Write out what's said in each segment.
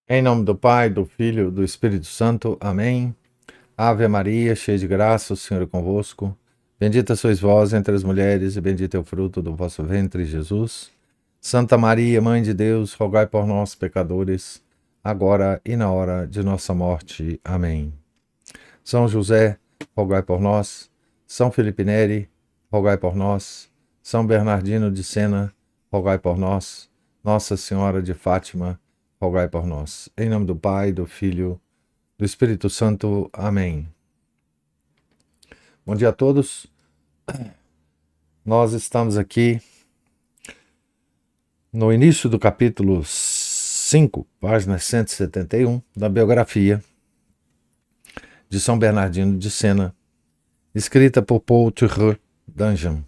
Em nome do Pai, do Filho, do Espírito Santo. Amém. Ave Maria, cheia de graça, o Senhor é convosco. Bendita sois vós entre as mulheres, e bendito é o fruto do vosso ventre, Jesus. Santa Maria, Mãe de Deus, rogai por nós, pecadores, agora e na hora de nossa morte. Amém. São José, rogai por nós. São Felipe Neri, rogai por nós. São Bernardino de Sena, rogai por nós. Nossa Senhora de Fátima, rogai por nós. Em nome do Pai, do Filho, do Espírito Santo. Amém. Bom dia a todos. Nós estamos aqui no início do capítulo 5, página 171, da biografia de São Bernardino de Sena, escrita por Paul Thiroux d'Anjou.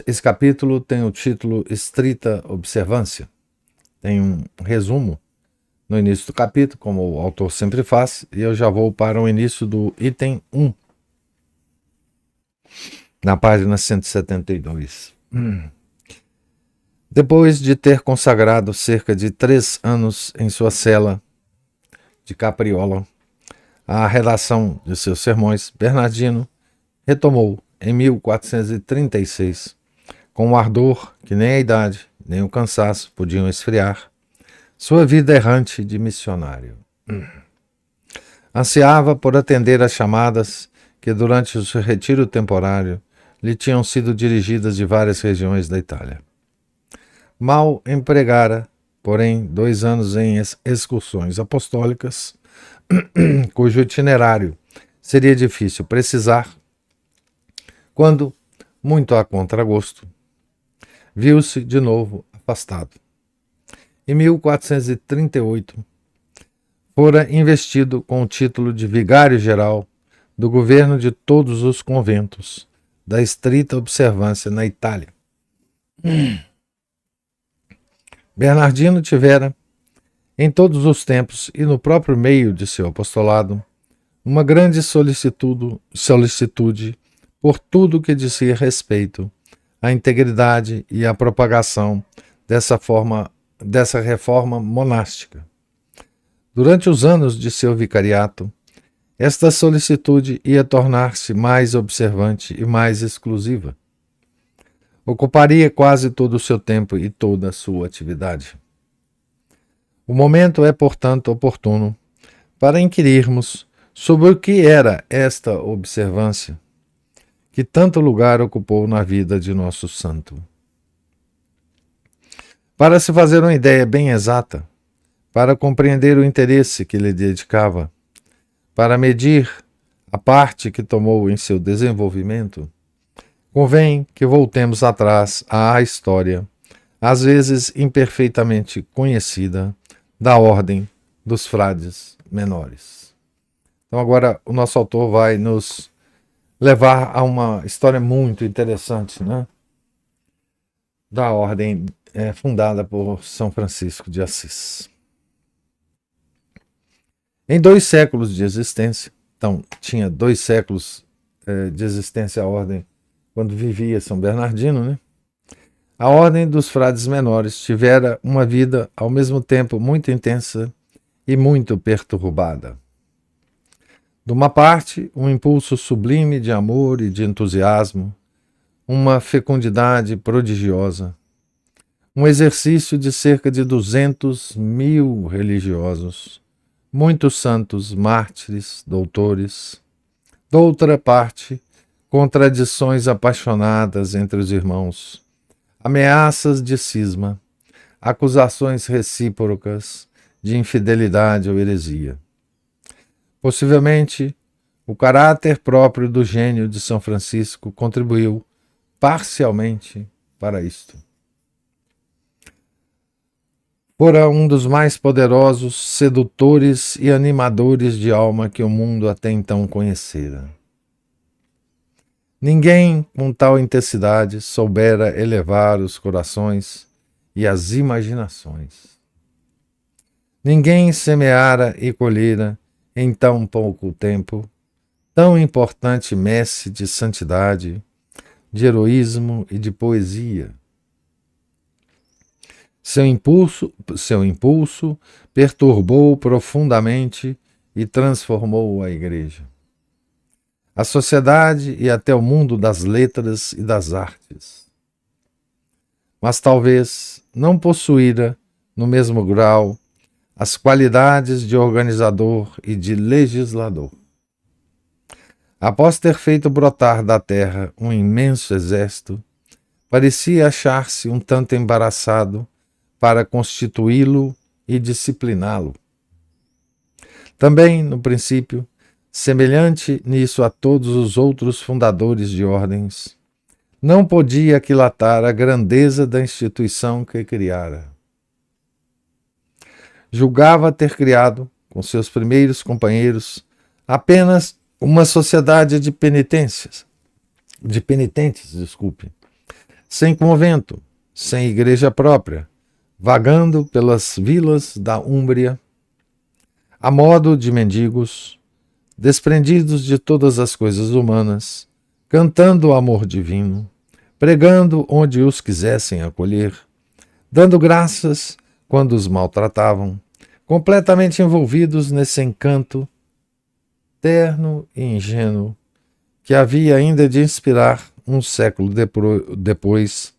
Esse capítulo tem o título Estrita Observância. Tem um resumo no início do capítulo, como o autor sempre faz, e eu já vou para o início do item 1, na página 172. Depois de ter consagrado cerca de 3 anos em sua cela de Capriola à redação de seus sermões, Bernardino retomou em 1436, com um ardor que nem a idade nem o cansaço podiam esfriar, sua vida errante de missionário. Ansiava por atender às chamadas que durante o seu retiro temporário lhe tinham sido dirigidas de várias regiões da Itália. Mal empregara, porém, 2 anos em excursões apostólicas, cujo itinerário seria difícil precisar, quando, muito a contragosto, viu-se de novo afastado. Em 1438, fora investido com o título de vigário-geral do governo de todos os conventos da estrita observância na Itália. Bernardino tivera, em todos os tempos e no próprio meio de seu apostolado, uma grande solicitude por tudo que dizia respeito à integridade e à propagação dessa reforma monástica. Durante os anos de seu vicariato, esta solicitude ia tornar-se mais observante e mais exclusiva. Ocuparia quase todo o seu tempo e toda a sua atividade. O momento é, portanto, oportuno para inquirirmos sobre o que era esta observância que tanto lugar ocupou na vida de nosso santo. Para se fazer uma ideia bem exata, para compreender o interesse que lhe dedicava, para medir a parte que tomou em seu desenvolvimento, convém que voltemos atrás à história, às vezes imperfeitamente conhecida, da ordem dos frades menores. Então agora o nosso autor vai nos levar a uma história muito interessante, né? Da ordem fundada por São Francisco de Assis. Em 2 séculos de existência, então tinha 2 séculos de existência a ordem quando vivia São Bernardino, né? A ordem dos frades menores tivera uma vida ao mesmo tempo muito intensa e muito perturbada. De uma parte, um impulso sublime de amor e de entusiasmo, uma fecundidade prodigiosa, um exercício de cerca de 200.000 religiosos, muitos santos, mártires, doutores. De outra parte, contradições apaixonadas entre os irmãos, ameaças de cisma, acusações recíprocas de infidelidade ou heresia. Possivelmente, o caráter próprio do gênio de São Francisco contribuiu parcialmente para isto. Fora um dos mais poderosos sedutores e animadores de alma que o mundo até então conhecera. Ninguém com tal intensidade soubera elevar os corações e as imaginações. Ninguém semeara e colhera, em tão pouco tempo, tão importante messe de santidade, de heroísmo e de poesia. Seu impulso perturbou profundamente e transformou a igreja, a sociedade e até o mundo das letras e das artes. Mas talvez não possuíra, no mesmo grau, as qualidades de organizador e de legislador. Após ter feito brotar da terra um imenso exército, parecia achar-se um tanto embaraçado para constituí-lo e discipliná-lo. Também, no princípio, semelhante nisso a todos os outros fundadores de ordens, não podia aquilatar a grandeza da instituição que criara. Julgava ter criado, com seus primeiros companheiros, apenas uma sociedade de penitentes, sem convento, sem igreja própria, vagando pelas vilas da Úmbria, a modo de mendigos, desprendidos de todas as coisas humanas, cantando o amor divino, pregando onde os quisessem acolher, dando graças quando os maltratavam, completamente envolvidos nesse encanto terno e ingênuo que havia ainda de inspirar, um século depois,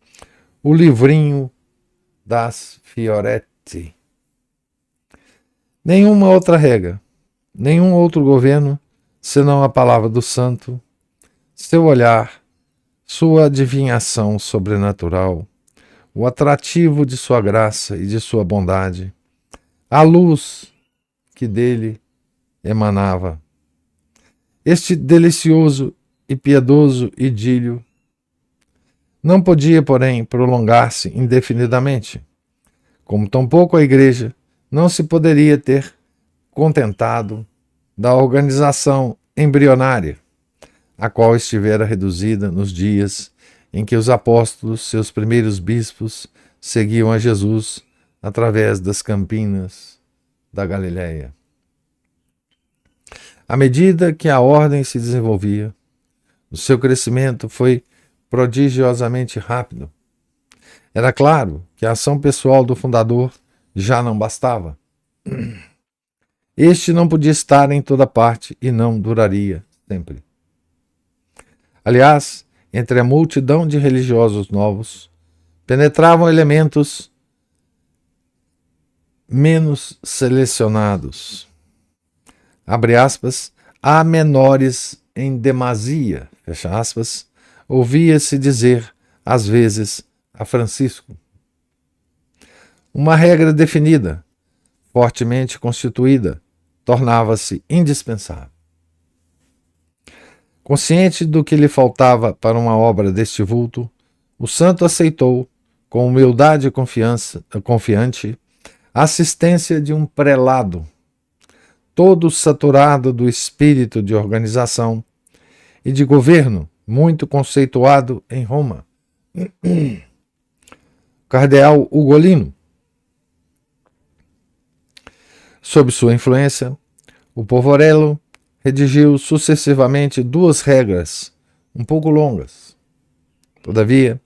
o livrinho das Fioretti. Nenhuma outra regra, nenhum outro governo, senão a palavra do santo, seu olhar, sua adivinhação sobrenatural, o atrativo de sua graça e de sua bondade, a luz que dele emanava. Este delicioso e piedoso idílio não podia, porém, prolongar-se indefinidamente, como tampouco a Igreja não se poderia ter contentado da organização embrionária, a qual estivera reduzida nos dias em que os apóstolos, seus primeiros bispos, seguiam a Jesus através das campinas da Galiléia. À medida que a ordem se desenvolvia, o seu crescimento foi prodigiosamente rápido. Era claro que a ação pessoal do fundador já não bastava. Este não podia estar em toda parte e não duraria sempre. Aliás, entre a multidão de religiosos novos, penetravam elementos menos selecionados. Abre aspas, há menores em demasia, fecha aspas, ouvia-se dizer, às vezes, a Francisco. Uma regra definida, fortemente constituída, tornava-se indispensável. Consciente do que lhe faltava para uma obra deste vulto, o santo aceitou, com humildade e confiante, a assistência de um prelado, todo saturado do espírito de organização e de governo muito conceituado em Roma, cardeal Ugolino. Sob sua influência, o Poverello redigiu sucessivamente 2 regras, um pouco longas. Todavia,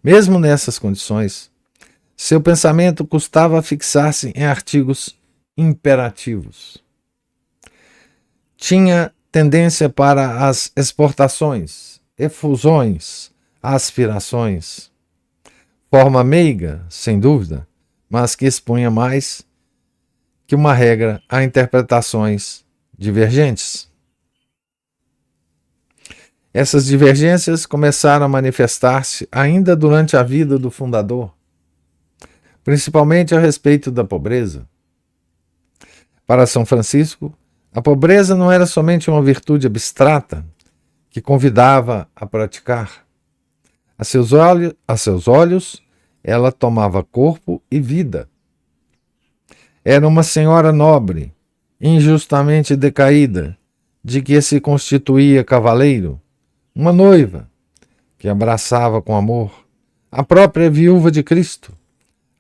mesmo nessas condições, seu pensamento custava fixar-se em artigos imperativos. Tinha tendência para as exportações, efusões, aspirações. Forma meiga, sem dúvida, mas que expunha mais que uma regra a interpretações divergentes. Essas divergências começaram a manifestar-se ainda durante a vida do fundador, principalmente a respeito da pobreza. Para São Francisco, a pobreza não era somente uma virtude abstrata que convidava a praticar. A seus olhos, ela tomava corpo e vida. Era uma senhora nobre, injustamente decaída, de que se constituía cavaleiro, uma noiva que abraçava com amor a própria viúva de Cristo,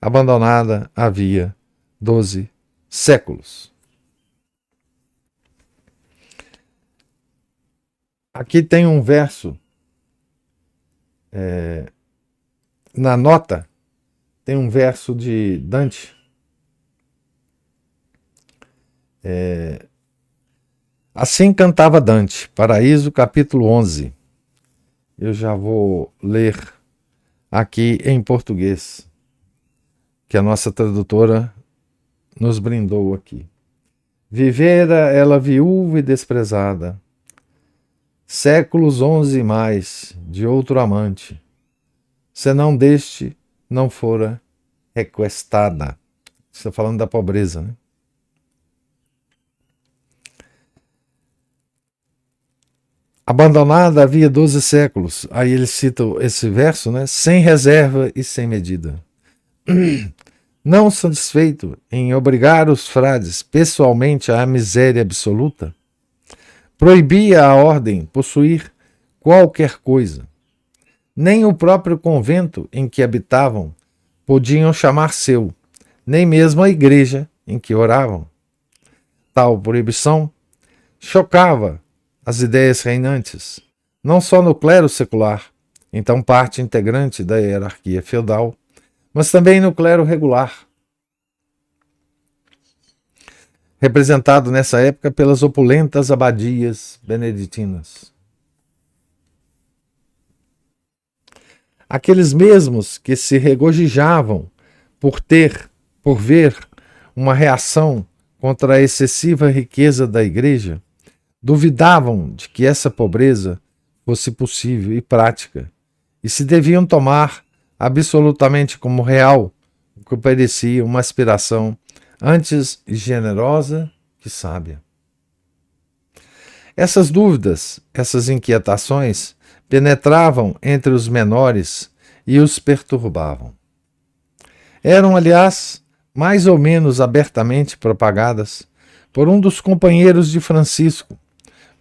abandonada havia 12 séculos. Aqui tem um verso na nota tem um verso de Dante. Assim cantava Dante, Paraíso, capítulo 11. Eu já vou ler aqui em português, que a nossa tradutora nos brindou aqui. Vivera ela viúva e desprezada, séculos 11 e mais, de outro amante, senão deste não fora requestada. Está falando da pobreza, né? Abandonada havia 12 séculos. Aí ele cita esse verso, né? Sem reserva e sem medida. Não satisfeito em obrigar os frades pessoalmente à miséria absoluta, proibia à ordem possuir qualquer coisa. Nem o próprio convento em que habitavam podiam chamar seu, nem mesmo a igreja em que oravam. Tal proibição chocava as ideias reinantes, não só no clero secular, então parte integrante da hierarquia feudal, mas também no clero regular, representado nessa época pelas opulentas abadias beneditinas. Aqueles mesmos que se regozijavam por ver uma reação contra a excessiva riqueza da igreja, duvidavam de que essa pobreza fosse possível e prática, e se deviam tomar absolutamente como real o que parecia uma aspiração antes generosa que sábia. Essas dúvidas, essas inquietações, penetravam entre os menores e os perturbavam. Eram, aliás, mais ou menos abertamente propagadas por um dos companheiros de Francisco,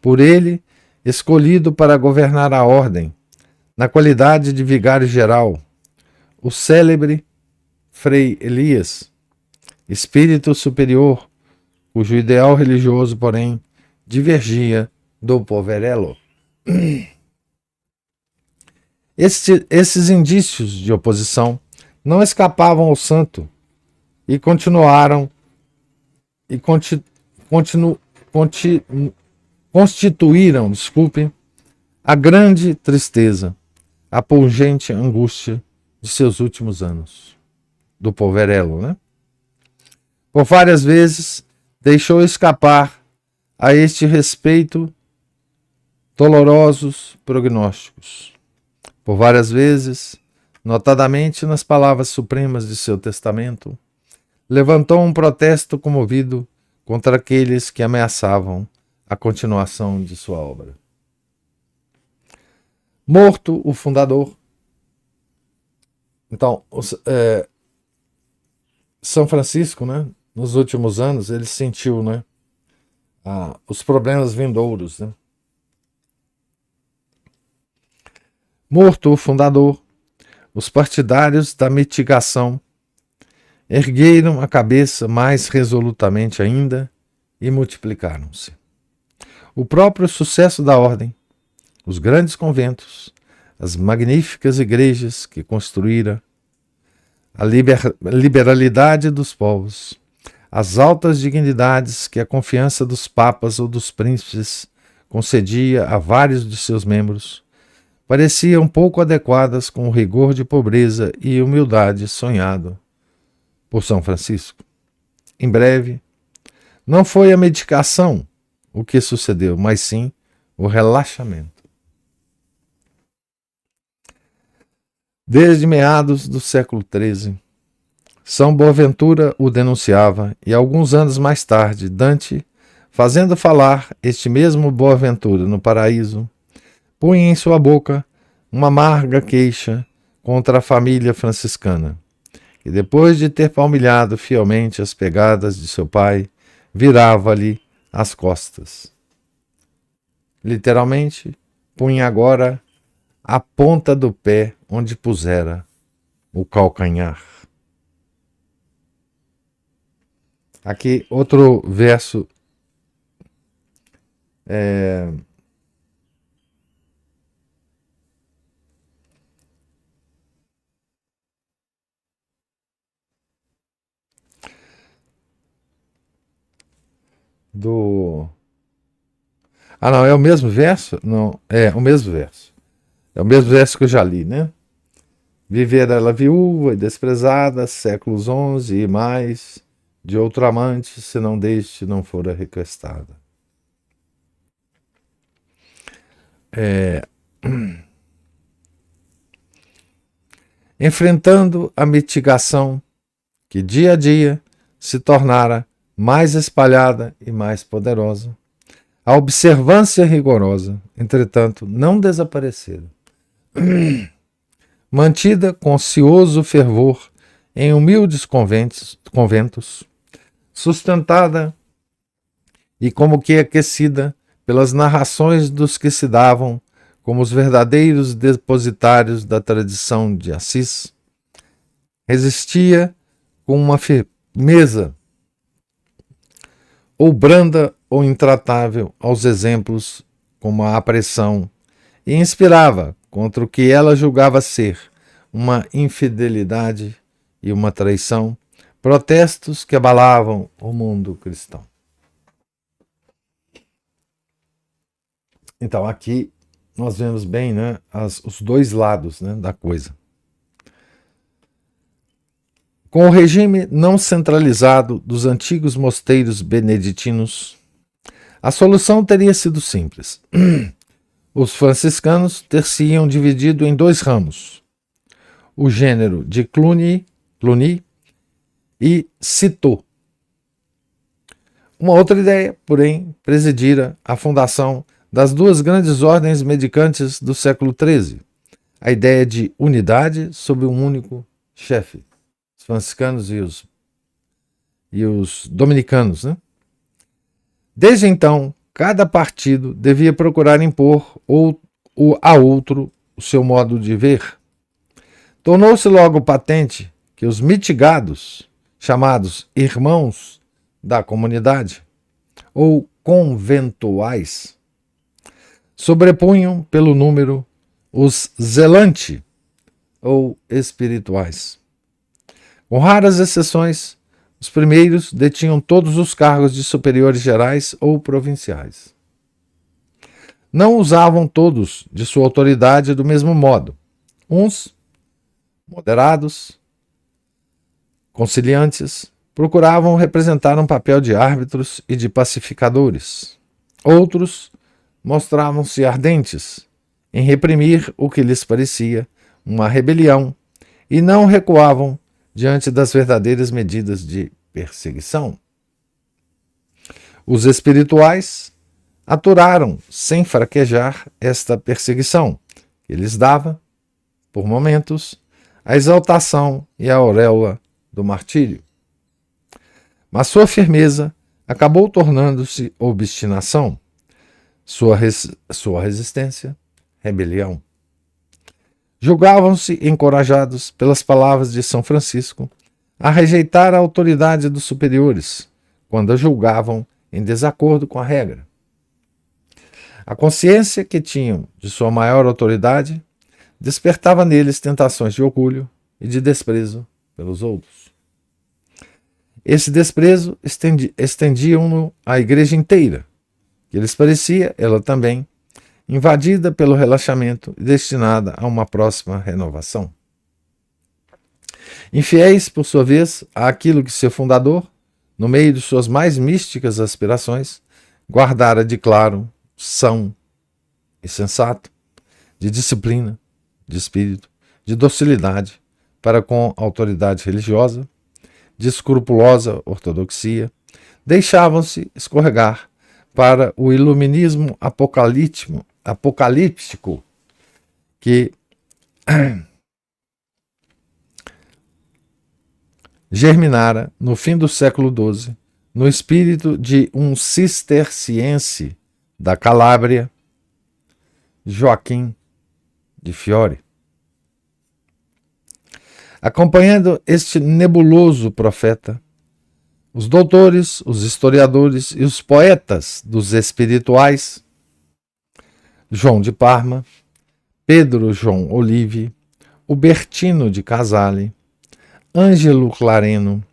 por ele escolhido para governar a ordem, na qualidade de vigário-geral, o célebre Frei Elias, espírito superior, cujo ideal religioso, porém, divergia do poverello. Esses indícios de oposição não escapavam ao santo e continuaram e constituíram, a grande tristeza, a pungente angústia de seus últimos anos. Do poverello, né? Por várias vezes deixou escapar a este respeito dolorosos prognósticos. Por várias vezes, notadamente nas palavras supremas de seu testamento, levantou um protesto comovido contra aqueles que ameaçavam a continuação de sua obra. Morto o fundador. Então, São Francisco, né, nos últimos anos, ele sentiu, né, os problemas vindouros. Né? Morto o fundador, os partidários da mitigação ergueram a cabeça mais resolutamente ainda e multiplicaram-se. O próprio sucesso da ordem, os grandes conventos, as magníficas igrejas que construíra, a liberalidade dos povos, as altas dignidades que a confiança dos papas ou dos príncipes concedia a vários de seus membros, pareciam pouco adequadas com o rigor de pobreza e humildade sonhado por São Francisco. Em breve, não foi a medicação o que sucedeu, mas sim o relaxamento. Desde meados do século XIII, São Boaventura o denunciava e alguns anos mais tarde, Dante, fazendo falar este mesmo Boaventura no Paraíso, punha em sua boca uma amarga queixa contra a família franciscana, que depois de ter palmilhado fielmente as pegadas de seu pai, virava-lhe as costas. Literalmente, punha agora a ponta do pé onde pusera o calcanhar. Aqui outro verso do... Ah, não, é o mesmo verso? Não, é o mesmo verso. É o mesmo verso que eu já li, né? Viver ela viúva e desprezada, séculos 11 e mais, de outro amante, se não deste não fora requestada. Enfrentando a mitigação que dia a dia se tornara mais espalhada e mais poderosa, a observância rigorosa, entretanto, não desaparecera. Mantida com ocioso fervor em humildes conventos, sustentada e como que aquecida pelas narrações dos que se davam como os verdadeiros depositários da tradição de Assis, resistia com uma firmeza ou branda ou intratável aos exemplos como a apressão e inspirava contra o que ela julgava ser uma infidelidade e uma traição, protestos que abalavam o mundo cristão. Então aqui nós vemos bem, né, os dois lados, né, da coisa. Com o regime não centralizado dos antigos mosteiros beneditinos, a solução teria sido simples. Os franciscanos ter-se-iam dividido em dois ramos, o gênero de Cluny e Citeaux. Uma outra ideia, porém, presidira a fundação das duas grandes ordens medicantes do século XIII, a ideia de unidade sob um único chefe, os franciscanos e os dominicanos, né? Desde então, cada partido devia procurar impor a outro o seu modo de ver. Tornou-se logo patente que os mitigados, chamados irmãos da comunidade, ou conventuais, sobrepunham pelo número os zelanti, ou espirituais. Com raras exceções, os primeiros detinham todos os cargos de superiores gerais ou provinciais. Não usavam todos de sua autoridade do mesmo modo. Uns, moderados, conciliantes, procuravam representar um papel de árbitros e de pacificadores. Outros mostravam-se ardentes em reprimir o que lhes parecia uma rebelião e não recuavam diante das verdadeiras medidas de perseguição. Os espirituais aturaram sem fraquejar esta perseguição, que lhes dava, por momentos, a exaltação e a auréola do martírio. Mas sua firmeza acabou tornando-se obstinação, sua resistência, rebelião. Julgavam-se encorajados pelas palavras de São Francisco a rejeitar a autoridade dos superiores, quando a julgavam em desacordo com a regra. A consciência que tinham de sua maior autoridade despertava neles tentações de orgulho e de desprezo pelos outros. Esse desprezo estendiam-no à igreja inteira, que lhes parecia, ela também, invadida pelo relaxamento e destinada a uma próxima renovação. Infiéis, por sua vez, àquilo que seu fundador, no meio de suas mais místicas aspirações, guardara de claro, são e sensato, de disciplina, de espírito, de docilidade para com a autoridade religiosa, de escrupulosa ortodoxia, deixavam-se escorregar para o iluminismo apocalíptico que germinara no fim do século XII no espírito de um cisterciense da Calábria, Joaquim de Fiore. Acompanhando este nebuloso profeta, os doutores, os historiadores e os poetas dos espirituais, João de Parma, Pedro João Olive, Ubertino de Casale, Ângelo Clareno,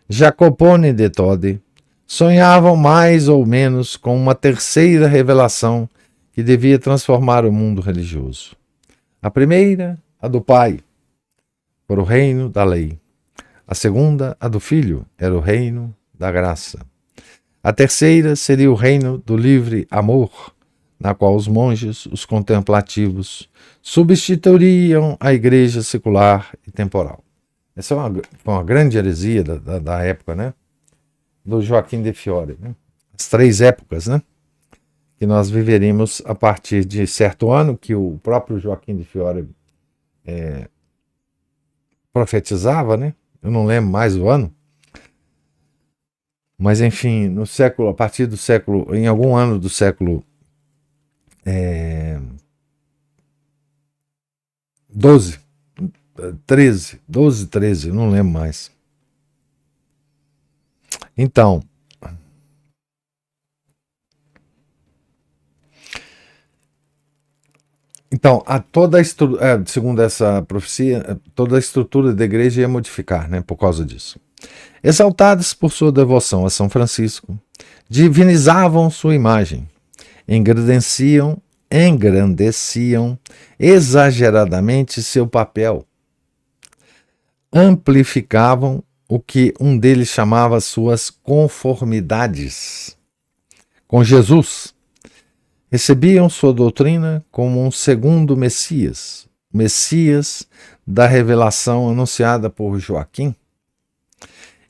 Jacopone de Todi, sonhavam mais ou menos com uma terceira revelação que devia transformar o mundo religioso. A primeira, a do Pai, para o reino da lei. A segunda, a do Filho, era o reino da graça. A terceira seria o reino do livre amor, na qual os monges, os contemplativos, substituiriam a igreja secular e temporal. Essa foi uma grande heresia da época, né? Do Joaquim de Fiore. Né? As três épocas, né? Que nós viveríamos a partir de certo ano, que o próprio Joaquim de Fiore profetizava, né? Eu não lembro mais o ano. Mas, enfim, no século, a partir do século, em algum ano do século 12, 13, não lembro mais. Então, segundo essa profecia, toda a estrutura da igreja ia modificar, né, por causa disso. Exaltados por sua devoção a São Francisco, divinizavam sua imagem, engrandeciam exageradamente seu papel, amplificavam o que um deles chamava suas conformidades com Jesus, recebiam sua doutrina como um segundo Messias, Messias da revelação anunciada por Joaquim,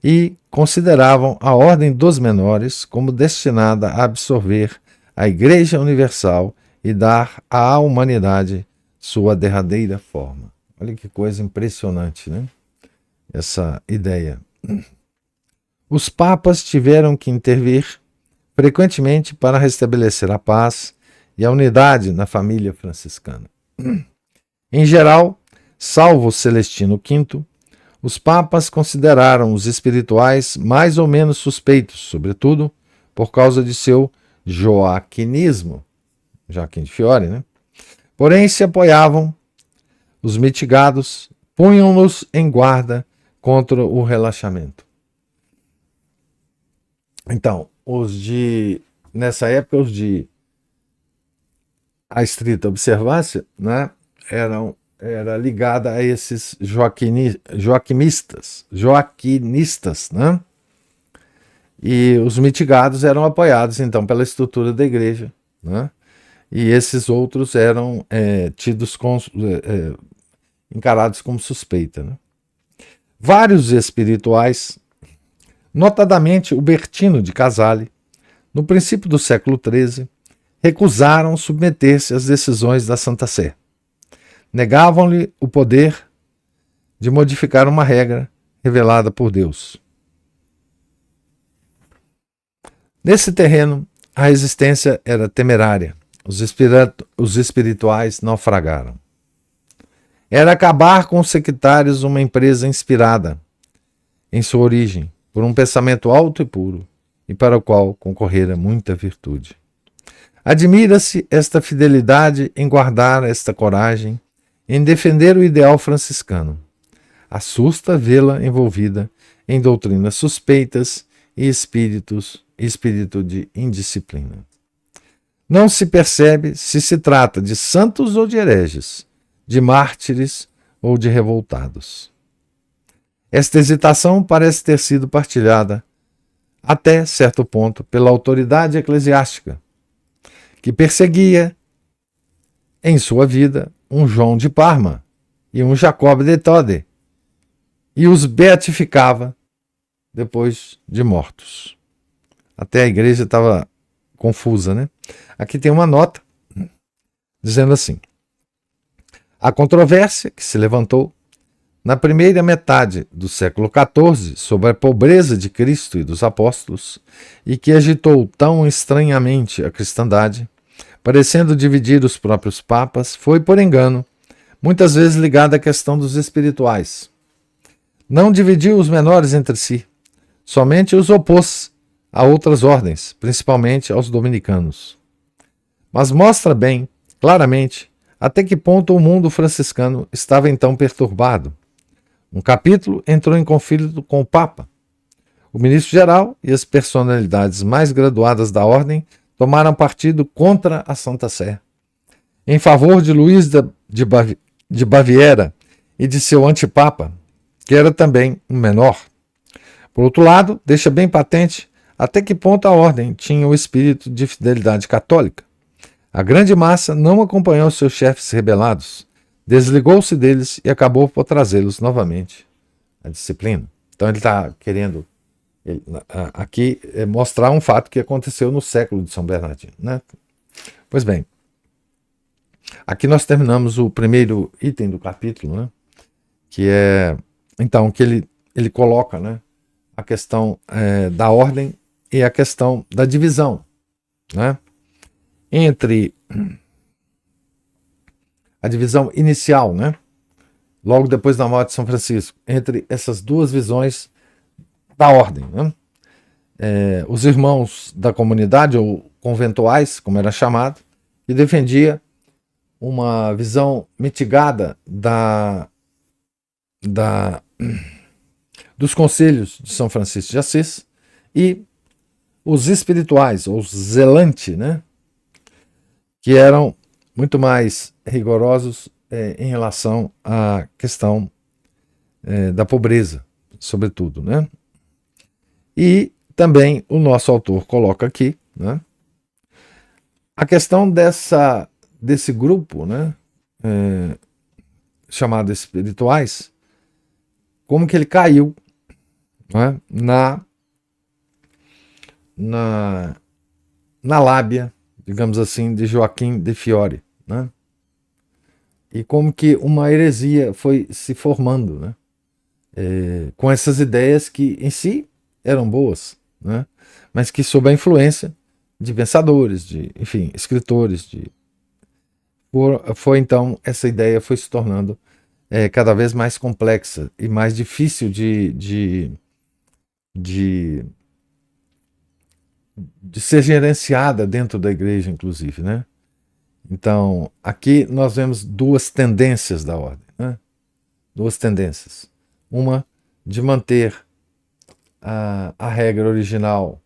e consideravam a ordem dos menores como destinada a absorver a Igreja Universal e dar à humanidade sua derradeira forma. Olha que coisa impressionante, né? Essa ideia. Os papas tiveram que intervir frequentemente para restabelecer a paz e a unidade na família franciscana. Em geral, salvo Celestino V, os papas consideraram os espirituais mais ou menos suspeitos, sobretudo por causa de seu joaquinismo, Joaquim de Fiore, né? Porém, se apoiavam os mitigados, punham-nos em guarda contra o relaxamento. Então, nessa época, os de a estrita observância, né, era ligada a esses joaquinistas, né? E os mitigados eram apoiados, então, pela estrutura da igreja, né? E esses outros eram encarados como suspeita, né? Vários espirituais, notadamente o Bertino de Casale, no princípio do século XIII, recusaram submeter-se às decisões da Santa Sé. Negavam-lhe o poder de modificar uma regra revelada por Deus. Nesse terreno, a resistência era temerária. Os espirituais naufragaram. Era acabar com os sectários uma empresa inspirada, em sua origem, por um pensamento alto e puro, e para o qual concorrera muita virtude. Admira-se esta fidelidade em guardar esta coragem, em defender o ideal franciscano. Assusta vê-la envolvida em doutrinas suspeitas e espírito de indisciplina. Não se percebe se se trata de santos ou de hereges, de mártires ou de revoltados. Esta hesitação parece ter sido partilhada, até certo ponto, pela autoridade eclesiástica, que perseguia, em sua vida, um João de Parma e um Jacob de Tode, e os beatificava depois de mortos. Até a igreja estava confusa, né? Aqui tem uma nota dizendo assim: a controvérsia que se levantou na primeira metade do século XIV sobre a pobreza de Cristo e dos apóstolos, e que agitou tão estranhamente a cristandade, parecendo dividir os próprios papas, foi, por engano, muitas vezes ligada à questão dos espirituais. Não dividiu os menores entre si, somente os opôs a outras ordens, principalmente aos dominicanos. Mas mostra bem, claramente, até que ponto o mundo franciscano estava então perturbado. Um capítulo entrou em conflito com o Papa. O ministro-geral e as personalidades mais graduadas da ordem tomaram partido contra a Santa Sé, em favor de Luís de Baviera e de seu antipapa, que era também um menor. Por outro lado, deixa bem patente até que ponto a ordem tinha o espírito de fidelidade católica. A grande massa não acompanhou seus chefes rebelados, desligou-se deles e acabou por trazê-los novamente à disciplina. Então ele está querendo aqui mostrar um fato que aconteceu no século de São Bernardino, né? Pois bem, aqui nós terminamos o primeiro item do capítulo, né? Que é, então, que ele coloca, né, a questão da ordem e a questão da divisão, né, entre a divisão inicial, né, logo depois da morte de São Francisco, entre essas duas visões da ordem, né? Os irmãos da comunidade, ou conventuais, como era chamado, que defendia uma visão mitigada dos conselhos de São Francisco de Assis, e os espirituais, ou os zelantes, né, que eram muito mais rigorosos em relação à questão da pobreza, sobretudo, né? E também o nosso autor coloca aqui, né, a questão desse grupo, né, chamado espirituais, como que ele caiu, né, na lábia, digamos assim, de Joaquim de Fiore, né? E como que uma heresia foi se formando, né? Com essas ideias que em si eram boas, né? Mas que sob a influência de pensadores, de, enfim, escritores, foi então, essa ideia foi se tornando cada vez mais complexa e mais difícil de ser gerenciada dentro da igreja, inclusive, né? Então, aqui nós vemos duas tendências da ordem, né? Duas tendências. Uma de manter a regra original,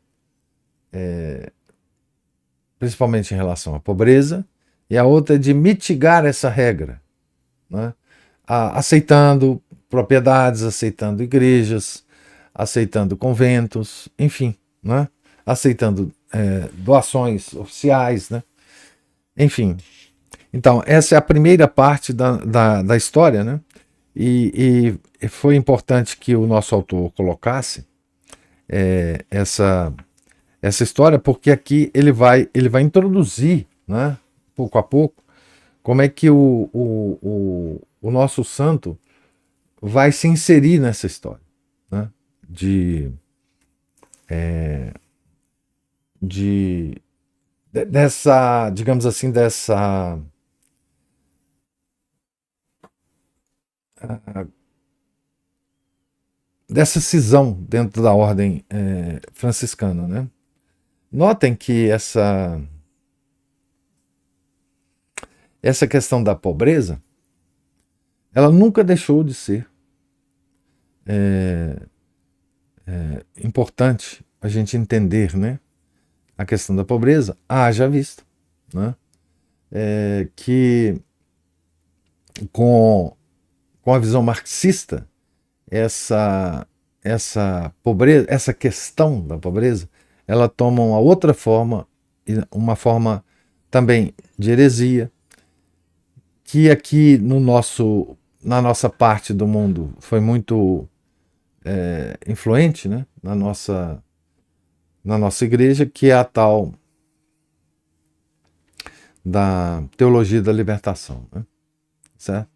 principalmente em relação à pobreza, e a outra de mitigar essa regra, né? Aceitando propriedades, aceitando igrejas, aceitando conventos, enfim, né? Aceitando doações oficiais, né? Enfim. Então, essa é a primeira parte da história, né? E foi importante que o nosso autor colocasse essa história, porque aqui ele vai introduzir, né, pouco a pouco, como é que o nosso santo vai se inserir nessa história, né, dessa, digamos assim, dessa cisão dentro da ordem franciscana, né? Notem que essa questão da pobreza, ela nunca deixou de ser importante a gente entender, né, a questão da pobreza, haja visto, né, que com a visão marxista, essa pobreza, essa questão da pobreza, ela toma uma outra forma, uma forma também de heresia, que aqui na nossa parte do mundo foi muito influente, né, na nossa igreja, que é a tal da teologia da libertação, né? Certo?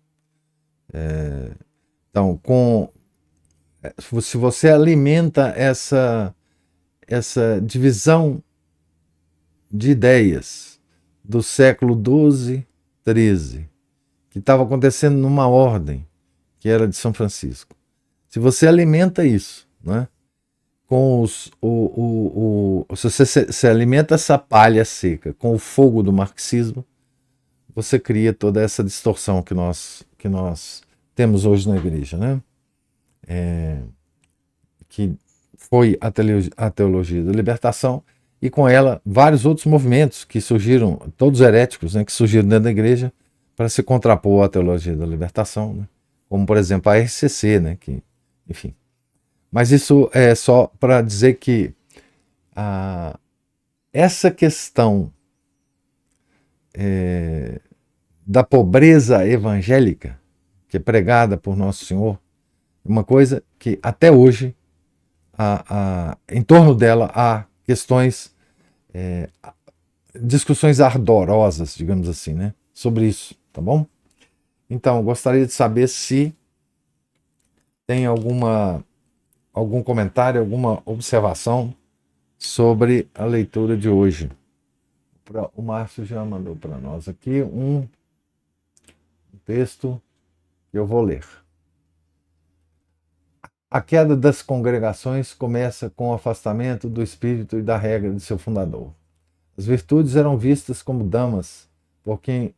Então, se você alimenta essa divisão de ideias do século XII, XIII, que estava acontecendo numa ordem que era de São Francisco, se você alimenta isso, né, se você se alimenta essa palha seca com o fogo do marxismo, você cria toda essa distorção que nós temos hoje na igreja, né? Que foi a teologia da libertação, e com ela vários outros movimentos que surgiram, todos heréticos, né, que surgiram dentro da igreja para se contrapor à teologia da libertação, né, como por exemplo a RCC, né, que, enfim. Mas isso é só para dizer que essa questão da pobreza evangélica, que é pregada por Nosso Senhor, é uma coisa que até hoje, em torno dela, há questões, discussões ardorosas, digamos assim, né, sobre isso, tá bom? Então, gostaria de saber se tem algum comentário, alguma observação sobre a leitura de hoje. O Márcio já mandou para nós aqui um texto que eu vou ler. A queda das congregações começa com o afastamento do espírito e da regra de seu fundador. As virtudes eram vistas como damas, por quem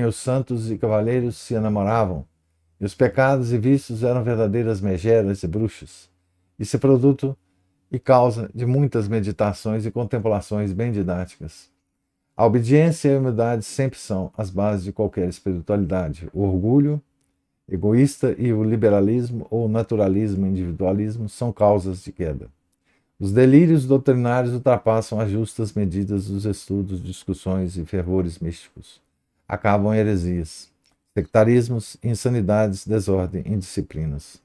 os santos e cavalheiros se enamoravam, e os pecados e vícios eram verdadeiras megeras e bruxas. Isso é produto e causa de muitas meditações e contemplações bem didáticas. A obediência e a humildade sempre são as bases de qualquer espiritualidade. O orgulho egoísta e o liberalismo ou naturalismo e individualismo são causas de queda. Os delírios doutrinários ultrapassam as justas medidas dos estudos, discussões e fervores místicos. Acabam em heresias, sectarismos, insanidades, desordem, indisciplinas.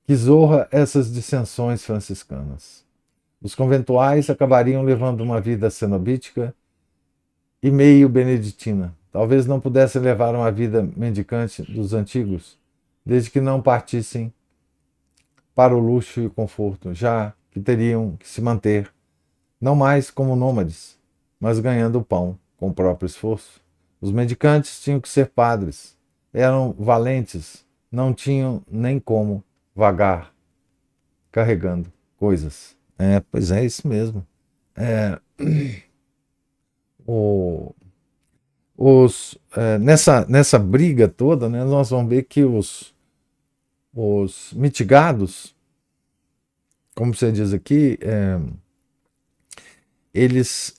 Que zorra essas dissensões franciscanas! Os conventuais acabariam levando uma vida cenobítica e meio beneditina. Talvez não pudessem levar uma vida mendicante dos antigos, desde que não partissem para o luxo e o conforto, já que teriam que se manter, não mais como nômades, mas ganhando o pão com o próprio esforço. Os mendicantes tinham que ser padres, eram valentes, não tinham nem como vagar carregando coisas. Pois é, isso mesmo. O, nessa briga toda, né, nós vamos ver que os mitigados, como você diz aqui, eles,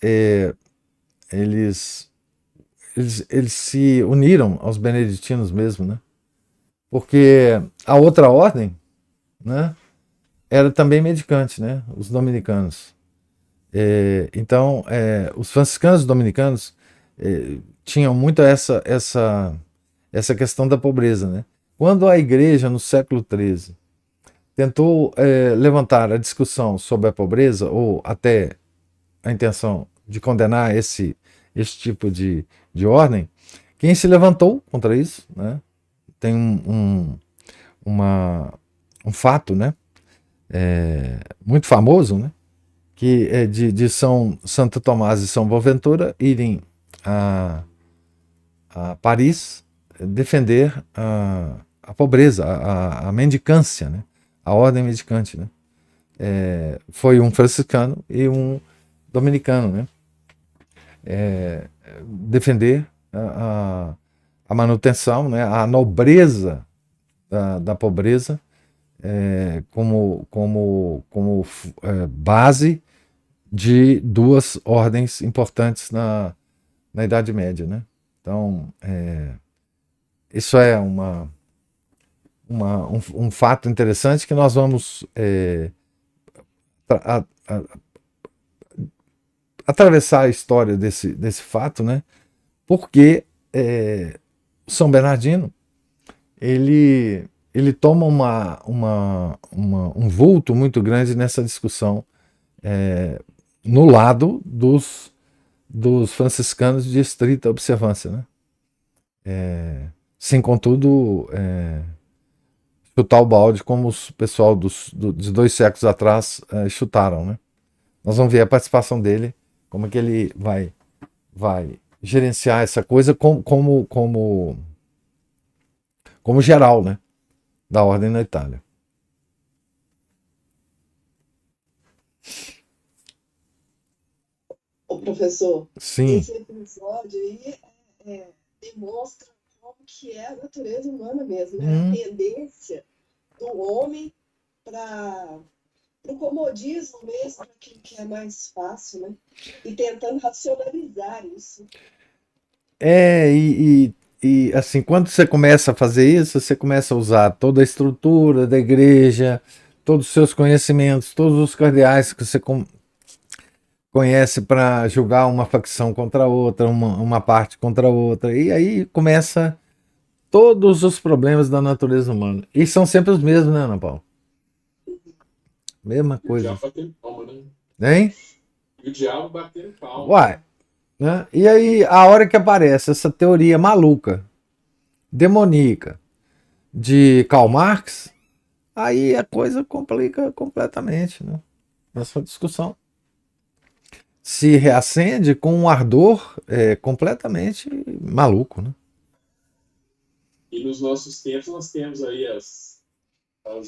eles se uniram aos beneditinos mesmo, né? Porque a outra ordem, né, era também mendicante, né? Os dominicanos. Então, os franciscanos dominicanos tinham muito essa questão da pobreza, né? Quando a igreja, no século XIII, tentou levantar a discussão sobre a pobreza, ou até a intenção de condenar esse tipo de ordem, quem se levantou contra isso, né? Tem um fato, né? Muito famoso, né? Que é de Santo Tomás e São Boaventura irem a Paris defender a pobreza, a mendicância, né? A ordem mendicante, né? Foi um franciscano e um dominicano, né? Defender a manutenção, né? A nobreza da pobreza como base de duas ordens importantes na Idade Média, né? Então, isso é um fato interessante que nós vamos atravessar a história desse fato, né? Porque São Bernardino ele toma um vulto muito grande nessa discussão no lado dos franciscanos de estrita observância, né? Sem, contudo, chutar o balde como o pessoal de 2 séculos atrás chutaram, né? Nós vamos ver a participação dele, como é que ele vai gerenciar essa coisa como geral, né? Da ordem na Itália. Ô, professor, Sim. esse episódio aí demonstra como que é a natureza humana mesmo, né? A tendência do homem para pro comodismo mesmo, aquilo que é mais fácil, né? E tentando racionalizar isso. É, e assim, quando você começa a fazer isso, você começa a usar toda a estrutura da igreja, todos os seus conhecimentos, todos os cardeais que você conhece para julgar uma facção contra a outra, uma parte contra a outra, e aí começa todos os problemas da natureza humana. E são sempre os mesmos, né, Ana Paula? Mesma E o coisa. diabo batendo palma, né? Hein? E o diabo batendo palma, Uai, né? né? E aí, a hora que aparece essa teoria maluca, demoníaca, de Karl Marx, aí a coisa complica completamente, né? Essa discussão se reacende com um ardor completamente maluco, né? E nos nossos tempos nós temos aí as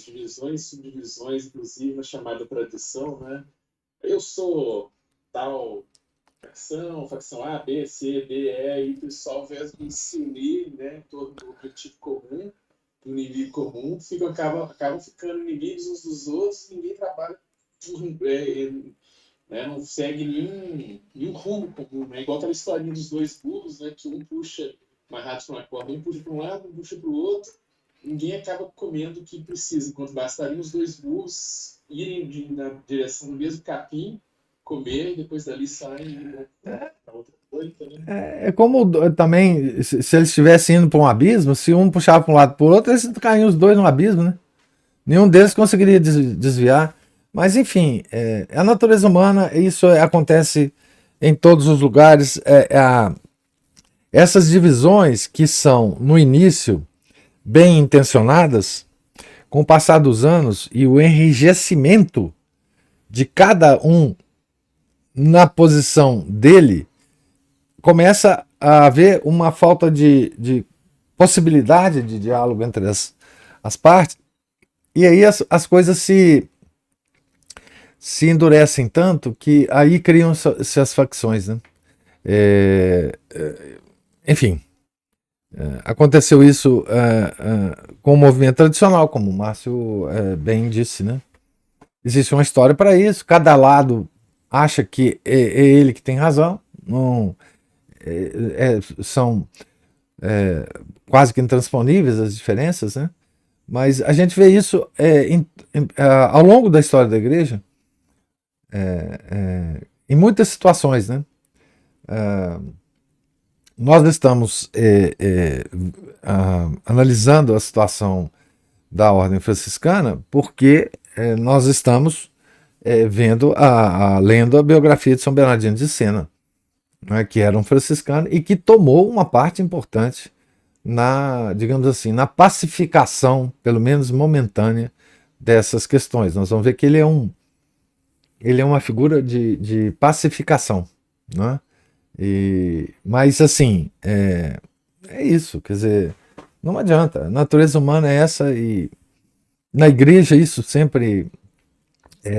divisões, subdivisões, inclusive a chamada tradição, né? Eu sou tal facção A, B, C, D, E, e o pessoal, ao invés de se unir, né, em torno do objetivo comum, do inimigo comum, acabam ficando inimigos uns dos outros, ninguém trabalha, né, não segue nenhum rumo comum, né? Igual aquela historinha dos dois burros, né, que um puxa mais rápido para uma corda, um puxa para um lado, um puxa para o outro, ninguém acaba comendo o que precisa, enquanto bastariam os dois burros irem na direção do mesmo capim, comer e depois dali saem para outra coisa, né? É como também, se eles estivessem indo para um abismo, se um puxava para um lado para o outro, eles caíam os dois no abismo, né? Nenhum deles conseguiria desviar. Mas, enfim, a natureza humana, isso acontece em todos os lugares. Essas divisões que são, no início, bem intencionadas, com o passar dos anos e o enrijecimento de cada um na posição dele, começa a haver uma falta de possibilidade de diálogo entre as partes, e aí as coisas se endurecem tanto que aí criam-se as facções, né? Enfim, aconteceu isso com o movimento tradicional, como o Márcio bem disse, né? Existe uma história para isso, cada lado acha que é ele que tem razão, não, são quase que intransponíveis as diferenças, né? Mas a gente vê isso ao longo da história da igreja, em muitas situações, né? Nós estamos analisando a situação da ordem franciscana porque nós estamos lendo a biografia de São Bernardino de Sena, né, que era um franciscano e que tomou uma parte importante digamos assim, na pacificação, pelo menos momentânea, dessas questões. Nós vamos ver que ele é uma figura de pacificação, né? Mas assim, isso, quer dizer, não adianta, a natureza humana é essa e na igreja isso sempre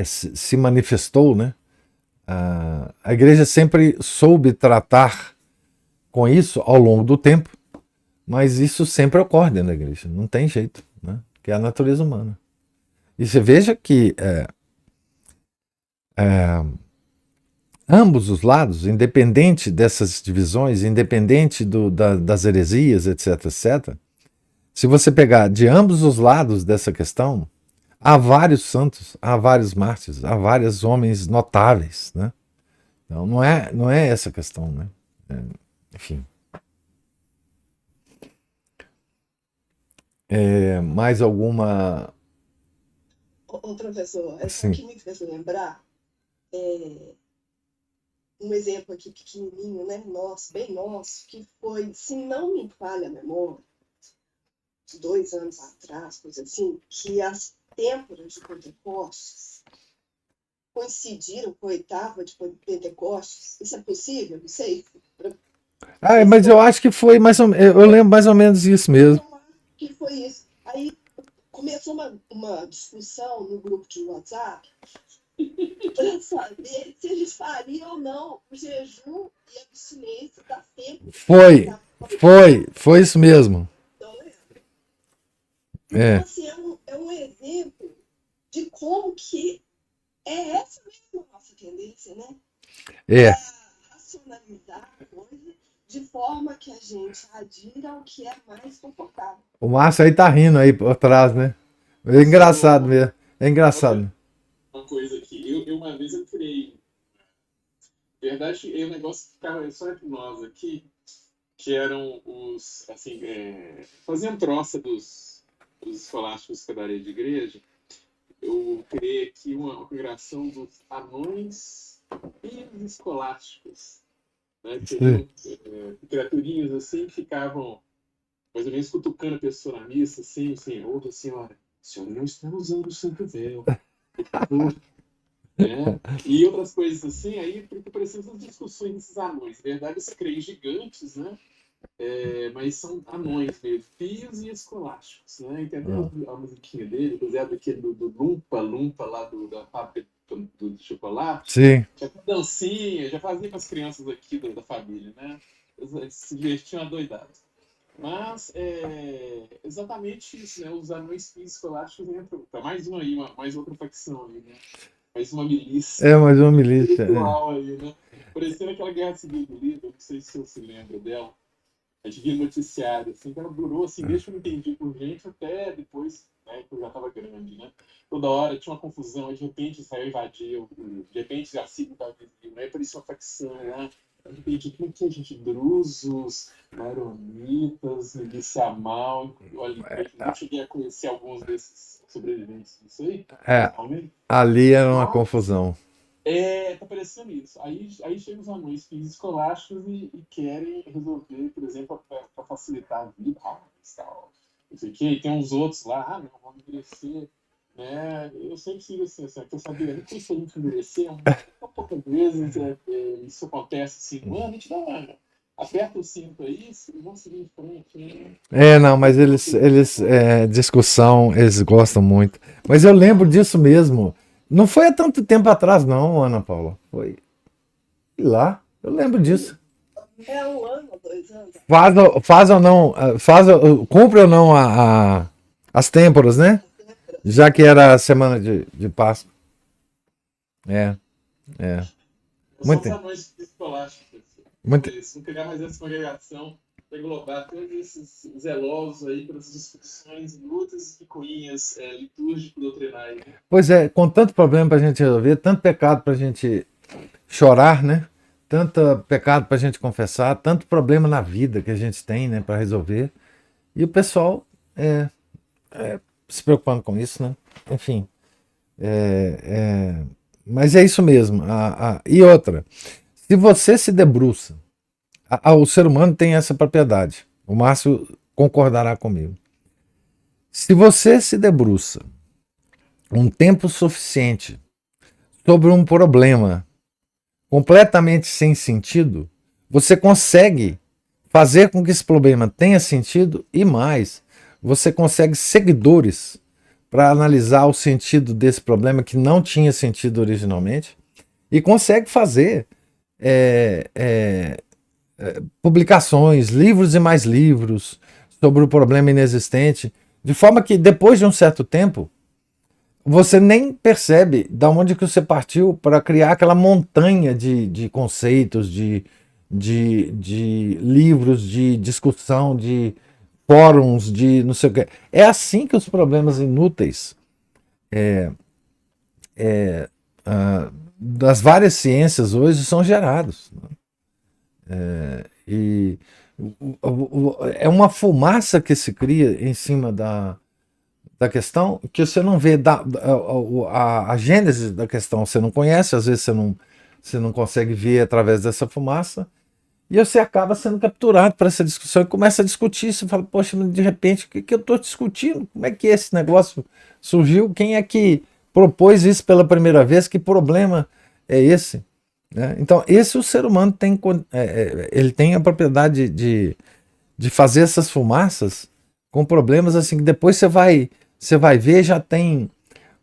se manifestou, né? A igreja sempre soube tratar com isso ao longo do tempo, mas isso sempre ocorre dentro da igreja, não tem jeito, né? Que é a natureza humana. E você veja que ambos os lados, independente dessas divisões, independente das heresias, etc., etc., se você pegar de ambos os lados dessa questão, há vários santos, há vários mártires, há vários homens notáveis, né? Então não é essa a questão, né? Enfim. Mais alguma. Ô, professor, é só Sim. que me fez lembrar um exemplo aqui pequenininho, né? Nosso, bem nosso, que foi, se não me falha a memória, 2 anos atrás, coisa assim, que as têmporas de Pentecostes coincidiram com a oitava de Pentecostes. Isso é possível? Não sei. Mas eu acho que foi eu lembro mais ou menos isso mesmo. Eu acho que foi isso. Aí começou uma discussão no grupo de WhatsApp para saber se eles fariam ou não o jejum e a abstinência da tempo. Foi isso mesmo. Então, assim, é um exemplo de como que É essa mesmo a nossa tendência, né? É, Racionalizar a coisa de forma que a gente adira ao que é mais confortável. o Márcio aí tá rindo aí por trás, né? É engraçado Sou mesmo. É engraçado. outra uma coisa aqui. Uma vez eu criei. Na verdade, é um negócio que ficava só entre nós aqui, que eram os. Assim, faziam troça dos escolásticos que eu daria de igreja. Eu criei aqui uma congregação dos anões e os escolásticos. Né? Sim. Seriam criaturinhas assim que ficavam mais ou menos cutucando a pessoa na missa, assim, senhor, senhora, o senhor não está usando o santo véu, por favor, né? E outras coisas assim, aí porque apareciam essas discussões desses anões. Na verdade, eles creem gigantes, né? Mas são anões mesmo, pios e escolásticos, né? E tem até Ah, a musiquinha dele, inclusive daquele do Lumpa Lumpa lá da fábrica do chocolate, sim. já com dancinha, já fazia com as crianças aqui da família, né? Eles se divertiam adoidados. Mas é exatamente isso, né? Os anões pios escolásticos entram. Tá mais uma aí, mais outra facção aí, né? Mais uma milícia É mais uma milícia. É. espiritual aí, né? Parecendo aquela guerra civil do Líbano, não sei se você se lembra dela. A gente via noticiário, assim, que ela durou, assim, desde que eu não entendi por gente até depois, né, que eu já estava grande, né? Toda hora tinha uma confusão, aí de repente Israel invadiu, de repente a Síria invadiu, né? Parecia uma facção lá. De repente, como que a gente? Drusos, maronitas, milícia mal. Olha, eu cheguei a conhecer alguns desses sobreviventes disso aí, É, pessoalmente. ali era uma Mas confusão. tá parecendo isso. Aí chegam os anões fins escolásticos e querem resolver, por exemplo, para facilitar a vida, tal, não sei o quê. E tem uns outros lá, não, vamos endurecer, né? Eu sempre sigo assim, quer saber, não custa a gente endurecer, poucas vezes isso acontece assim, no ano, a gente dá uma, aperta o cinto aí e vamos seguir em frente, né? É, não, mas discussão, eles gostam muito. Mas eu lembro disso mesmo. Não foi há tanto tempo atrás, não, Ana Paula. Foi lá. Eu lembro disso. É 1 ano, 2 anos Faz, atrás. faz ou não, cumpre ou não as têmporas, né? Já que era a semana de Páscoa. É, é. São Muito, os anões escolásticos. muito, Vamos pegar mais essa congregação para englobar todos esses zelosos aí pelas discussões, lutas e picuinhas litúrgico-doutrinárias. pois é, com tanto problema para a gente resolver, tanto pecado para a gente chorar, né? Tanto pecado para a gente confessar, tanto problema na vida que a gente tem, né, para resolver. E o pessoal se preocupando com isso, né? Enfim, é, é, mas é isso mesmo. E outra, se você se debruça, o ser humano tem essa propriedade. O Márcio concordará comigo. Se você se debruça um tempo suficiente sobre um problema completamente sem sentido, você consegue fazer com que esse problema tenha sentido e mais, você consegue seguidores para analisar o sentido desse problema que não tinha sentido originalmente e consegue fazer é, é, publicações, livros e mais livros sobre o problema inexistente, de forma que depois de um certo tempo você nem percebe da onde que você partiu para criar aquela montanha de conceitos, de livros, de discussão, de fóruns, de não sei o que. É assim que os problemas inúteis das várias ciências hoje são gerados. E é uma fumaça que se cria em cima da questão que você não vê a gênese da questão, você não conhece, às vezes você não consegue ver através dessa fumaça, e você acaba sendo capturado para essa discussão e começa a discutir. Você fala, poxa, de repente, o que eu estou discutindo? Como é que esse negócio surgiu? Quem é que propôs isso pela primeira vez? Que problema é esse? Né? Então, esse o ser humano tem, ele tem a propriedade de fazer essas fumaças com problemas assim que depois você vai ver, já tem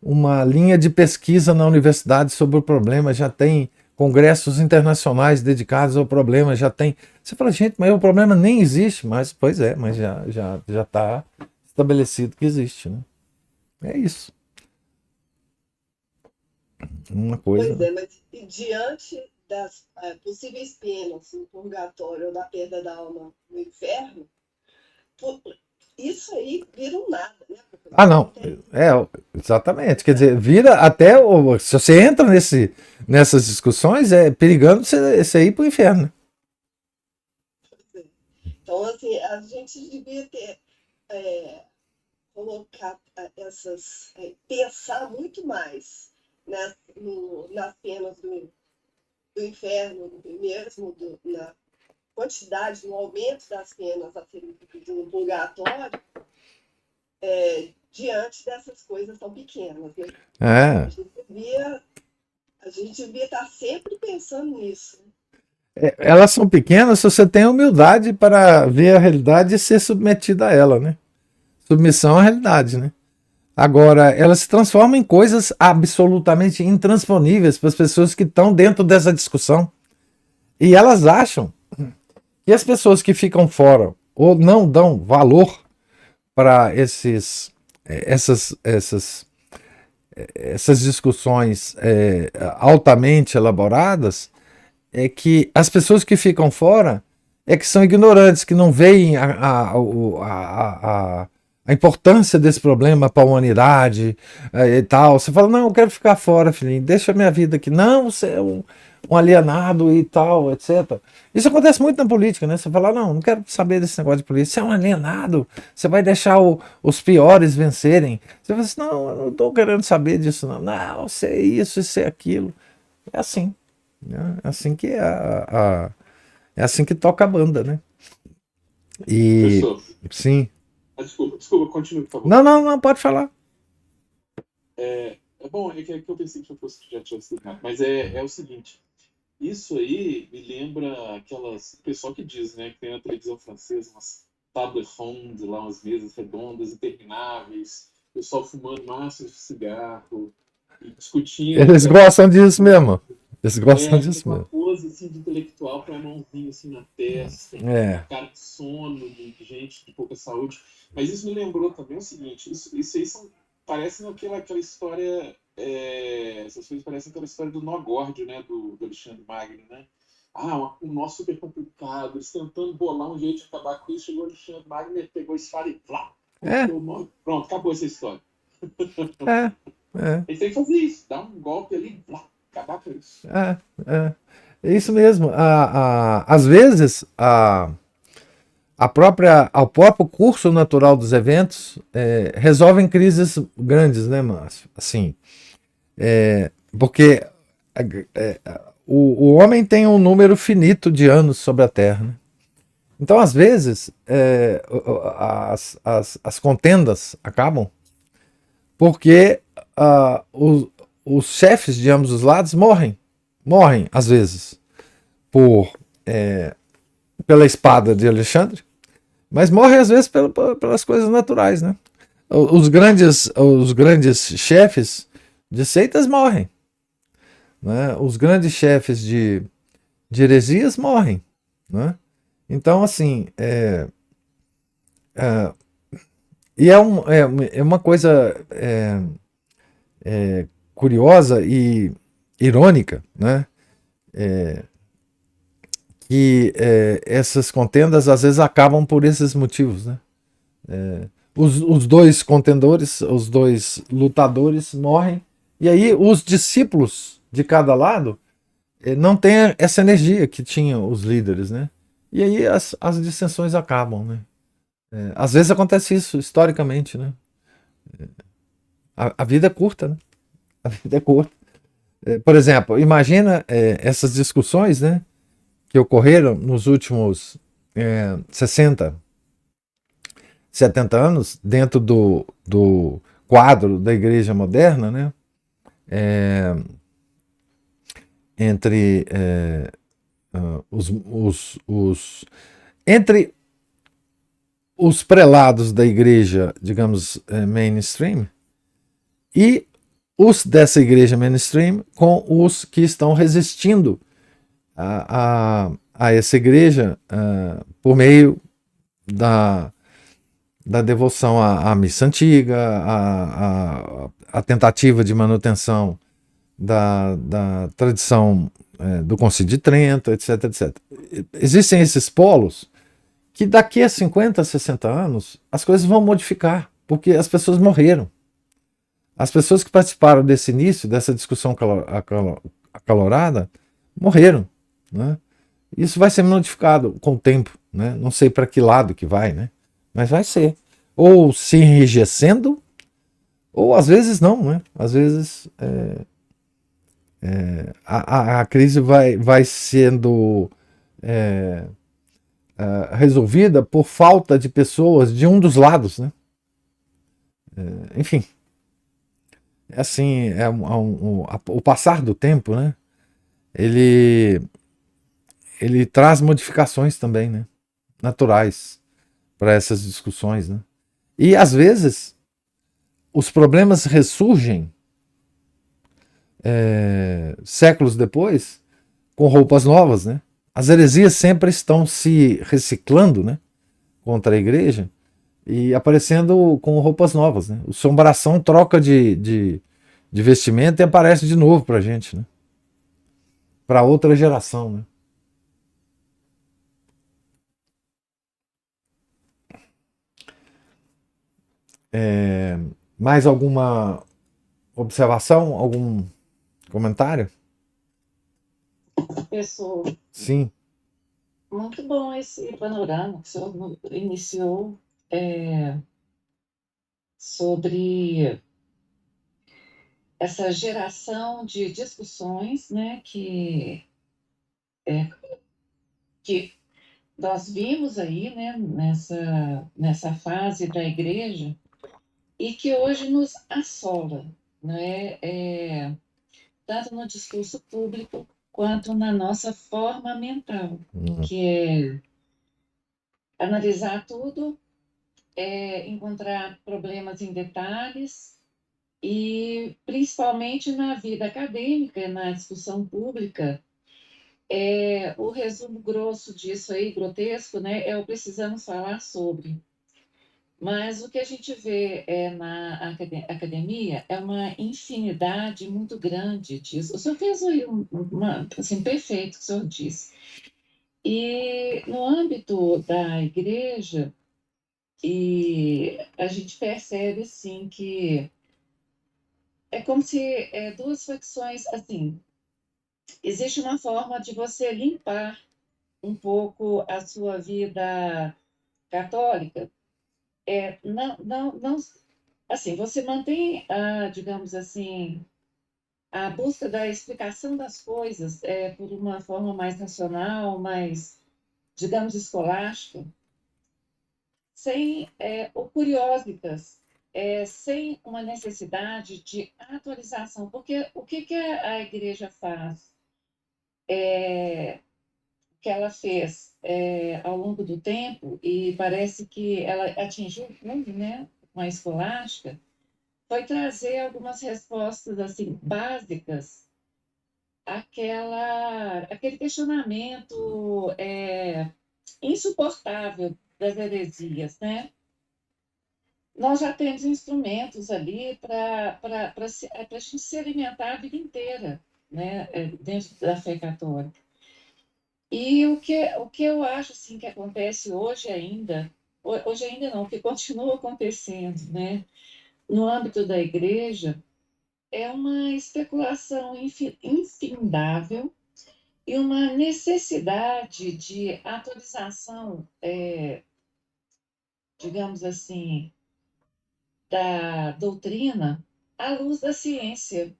uma linha de pesquisa na universidade sobre o problema, já tem congressos internacionais dedicados ao problema, já tem. Você fala, gente, mas o problema nem existe, mas pois é, mas já está estabelecido que existe, né? É isso. uma Pois coisa. é, mas e diante das possíveis penas no purgatório ou da perda da alma no inferno, po- isso aí vira um nada, né, Ah, professor? Não não. tem. É, exatamente. Quer dizer, vira até. Se você entra nessas discussões, é perigando você ir para o inferno, né? Então, assim, a gente devia ter, é, colocar pensar muito mais nas penas do inferno, mesmo na quantidade, no aumento das penas a serem cumpridas no purgatório, diante dessas coisas tão pequenas, né? A É. gente devia, a gente devia estar sempre pensando nisso, né? Elas são pequenas se você tem humildade para ver a realidade e ser submetido a ela, né? Submissão à realidade, né? Agora, elas se transformam em coisas absolutamente intransponíveis para as pessoas que estão dentro dessa discussão. E elas acham que as pessoas que ficam fora ou não dão valor para essas discussões altamente elaboradas, é que as pessoas que ficam fora é que são ignorantes, que não veem a importância desse problema para a humanidade e tal. Você fala, não, eu quero ficar fora, filhinho, deixa a minha vida aqui. Não, você é um alienado e tal, etc. Isso acontece muito na política, né? Você fala, não quero saber desse negócio de política. Você é um alienado, você vai deixar os piores vencerem. Você fala assim, não, eu não estou querendo saber disso, não. Não, você é isso é aquilo. É assim. Né? É assim que é assim que toca a banda, né? E Professor, sim. desculpa, continue, por favor. Não, pode falar. Bom, é que eu pensei que eu fosse, já tinha explicado, mas é o seguinte, isso aí me lembra aquelas, o pessoal que diz, né, que tem na televisão francesa umas table ronde lá, umas mesas redondas, intermináveis, o pessoal fumando maços de cigarro e discutindo, Eles gostam disso mesmo. Eles gostam disso com uma mesmo. pose assim, de intelectual com a mãozinha assim na testa, É. cara de sono, de gente de pouca saúde. Mas isso me lembrou também o seguinte: isso aí parece aquela história. Essas coisas parecem aquela história do nó górdio, né? Do Alexandre Magno, né? Um nó super complicado, eles tentando bolar um jeito de acabar com isso. Chegou o Alexandre Magno, pegou a espada e plá, É, cortou o nó. Pronto, acabou essa história. é, é, Eles têm que fazer isso, dar um golpe ali, plá, acabar com isso. é, é. É isso mesmo. Às vezes, o próprio curso natural dos eventos resolvem crises grandes, né, Márcio? Assim, porque o homem tem um número finito de anos sobre a Terra, né? Então, às vezes, as contendas acabam porque os chefes de ambos os lados morrem. Morrem, às vezes, por, pela espada de Alexandre, mas morrem, às vezes, pelas coisas naturais. Né? Os grandes chefes de seitas morrem. Né? Os grandes chefes de heresias morrem. Né? Então, assim, e é uma coisa curiosa e irônica, né? Que essas contendas às vezes acabam por esses motivos, né? Os dois contendores, os dois lutadores morrem, e aí os discípulos de cada lado não têm essa energia que tinham os líderes, né? E aí as dissensões acabam, né? Às vezes acontece isso historicamente, né? A vida é curta, né? A vida é curta. Por exemplo, imagina essas discussões, né, que ocorreram nos últimos 60, 70 anos dentro do quadro da igreja moderna, né, entre entre os prelados da igreja, digamos, mainstream, e os dessa igreja mainstream com os que estão resistindo a essa igreja por meio da devoção à missa antiga, a tentativa de manutenção da tradição do Concílio de Trento, etc, etc. Existem esses polos que daqui a 50, 60 anos as coisas vão modificar, porque as pessoas morreram. As pessoas que participaram desse início, dessa discussão acalorada, morreram, né? Isso vai ser modificado com o tempo, né? Não sei para que lado que vai, né? Mas vai ser. Ou se enrijecendo, ou às vezes não, né? Às vezes a crise vai sendo resolvida por falta de pessoas de um dos lados, né? Enfim, é assim, o passar do tempo, né? Ele, ele traz modificações também, né? Naturais para essas discussões, né? E às vezes os problemas ressurgem séculos depois com roupas novas, né? As heresias sempre estão se reciclando, né? Contra a igreja e aparecendo com roupas novas, né? O Assombração troca de vestimenta e aparece de novo pra gente, né? Para outra geração, né? Mais alguma observação? Algum comentário? Pessoal, Sim. muito bom esse panorama que o senhor iniciou sobre essa geração de discussões, né, que nós vimos aí, né, nessa fase da igreja e que hoje nos assola, né, tanto no discurso público quanto na nossa forma mental, que é analisar tudo, encontrar problemas em detalhes e, principalmente na vida acadêmica, na discussão pública, o resumo grosso disso aí, grotesco, né, é o precisamos falar sobre. Mas o que a gente vê na academia é uma infinidade muito grande disso. O senhor fez aí assim, perfeito o que o senhor disse. E no âmbito da igreja, e a gente percebe, sim, que é como se duas facções, assim, existe uma forma de você limpar um pouco a sua vida católica. Não, assim, você mantém, digamos assim, a busca da explicação das coisas por uma forma mais racional, mais, digamos, escolástica, sem ou curiosas, sem uma necessidade de atualização. Porque o que a igreja faz? Que ela fez ao longo do tempo, e parece que ela atingiu o fundo, né, com a escolástica, foi trazer algumas respostas assim básicas aquele questionamento insuportável das heresias, né? Nós já temos instrumentos ali para a gente se alimentar a vida inteira, né? Dentro da fé católica. E o que eu acho assim, que acontece hoje ainda não, que continua acontecendo, né? No âmbito da igreja, é uma especulação infindável e uma necessidade de atualização, digamos assim, da doutrina à luz da ciência.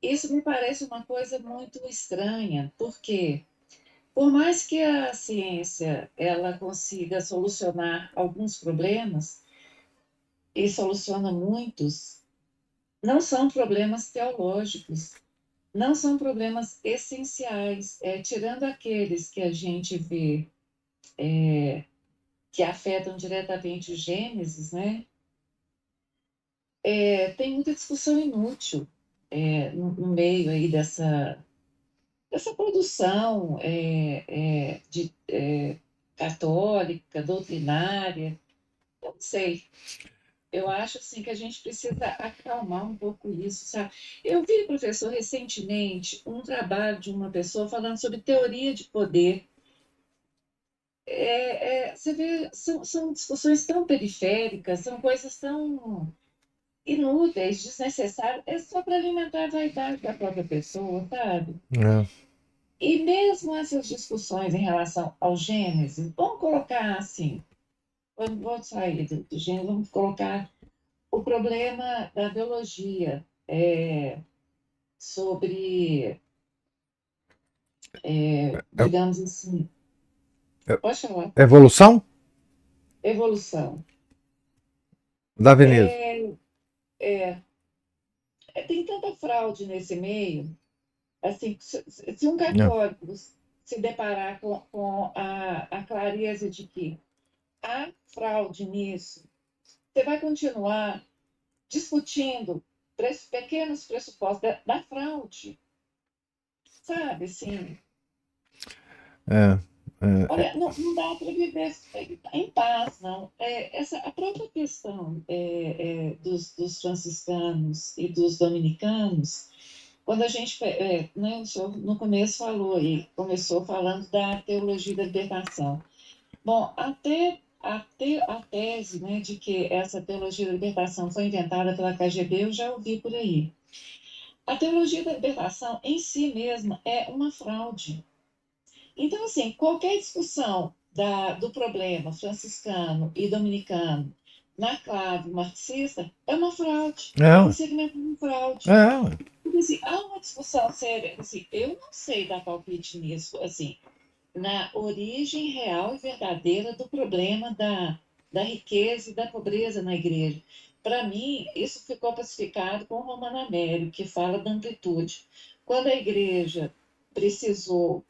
Isso me parece uma coisa muito estranha, porque por mais que a ciência ela consiga solucionar alguns problemas e soluciona muitos, não são problemas teológicos, não são problemas essenciais, tirando aqueles que a gente vê que afetam diretamente o Gênesis, né? Tem muita discussão inútil no meio aí dessa produção católica, doutrinária, eu não sei. Eu acho assim que a gente precisa acalmar um pouco isso, sabe? Eu vi, professor, recentemente um trabalho de uma pessoa falando sobre teoria de poder. Você vê, são discussões tão periféricas, são coisas tão inúteis, desnecessárias, é só para alimentar a vaidade da própria pessoa, sabe? É. E mesmo essas discussões em relação ao Gênesis, vamos colocar assim, vamos sair do Gênesis, vamos colocar o problema da biologia sobre, digamos assim, É- pode falar, Evolução evolução. da Veneza. É, tem tanta fraude nesse meio, assim, se um É. católico se deparar com a clareza de que há fraude nisso, você vai continuar discutindo pequenos pressupostos da fraude, sabe? Assim, É. olha, não dá para viver em paz, não. A própria questão dos franciscanos e dos dominicanos, quando a gente, né, o senhor no começo falou e começou falando da teologia da libertação. Bom, até a tese, né, de que essa teologia da libertação foi inventada pela KGB, eu já ouvi por aí. A teologia da libertação em si mesma é uma fraude. Então, assim, qualquer discussão do problema franciscano e dominicano na clave marxista é uma fraude, é um É. segmento de fraude. É. Porque, assim, há uma discussão séria, assim, eu não sei dar palpite nisso, assim, na origem real e verdadeira do problema da riqueza e da pobreza na igreja. Para mim, isso ficou pacificado com Romano Américo, que fala da amplitude. Quando a igreja precisou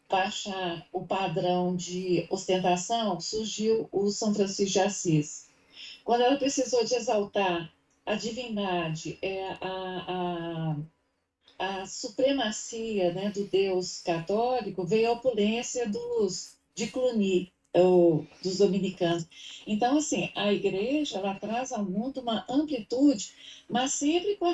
baixar o padrão de ostentação, surgiu o São Francisco de Assis. Quando ela precisou de exaltar a divindade, a supremacia, né, do Deus católico, veio a opulência de Cluny, dos dominicanos. Então, assim, a igreja ela traz ao mundo uma amplitude, mas sempre com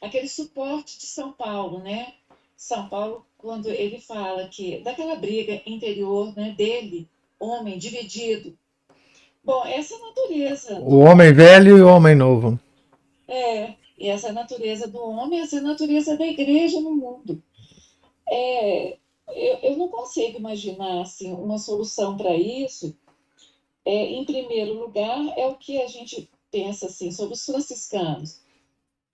aquele suporte de São Paulo, né? São Paulo, quando ele fala que daquela briga interior, né, dele, homem dividido. Bom, essa é a natureza O do homem homem. velho e o homem novo. E essa é a natureza do homem, essa é a natureza da igreja no mundo. Eu não consigo imaginar assim, uma solução para isso. Em primeiro lugar, é o que a gente pensa assim, sobre os franciscanos.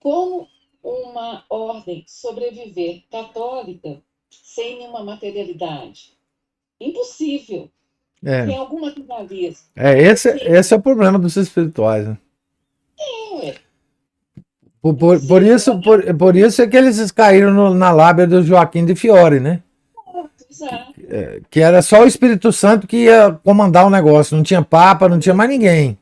Como uma ordem sobreviver católica sem nenhuma materialidade? Impossível. É. Tem algum materialismo? Esse é o problema dos espirituais, né? Ué, Por isso é que eles caíram na lábia do Joaquim de Fiore, né? exato. Que era só o Espírito Santo que ia comandar o negócio. Não tinha papa, não tinha mais ninguém.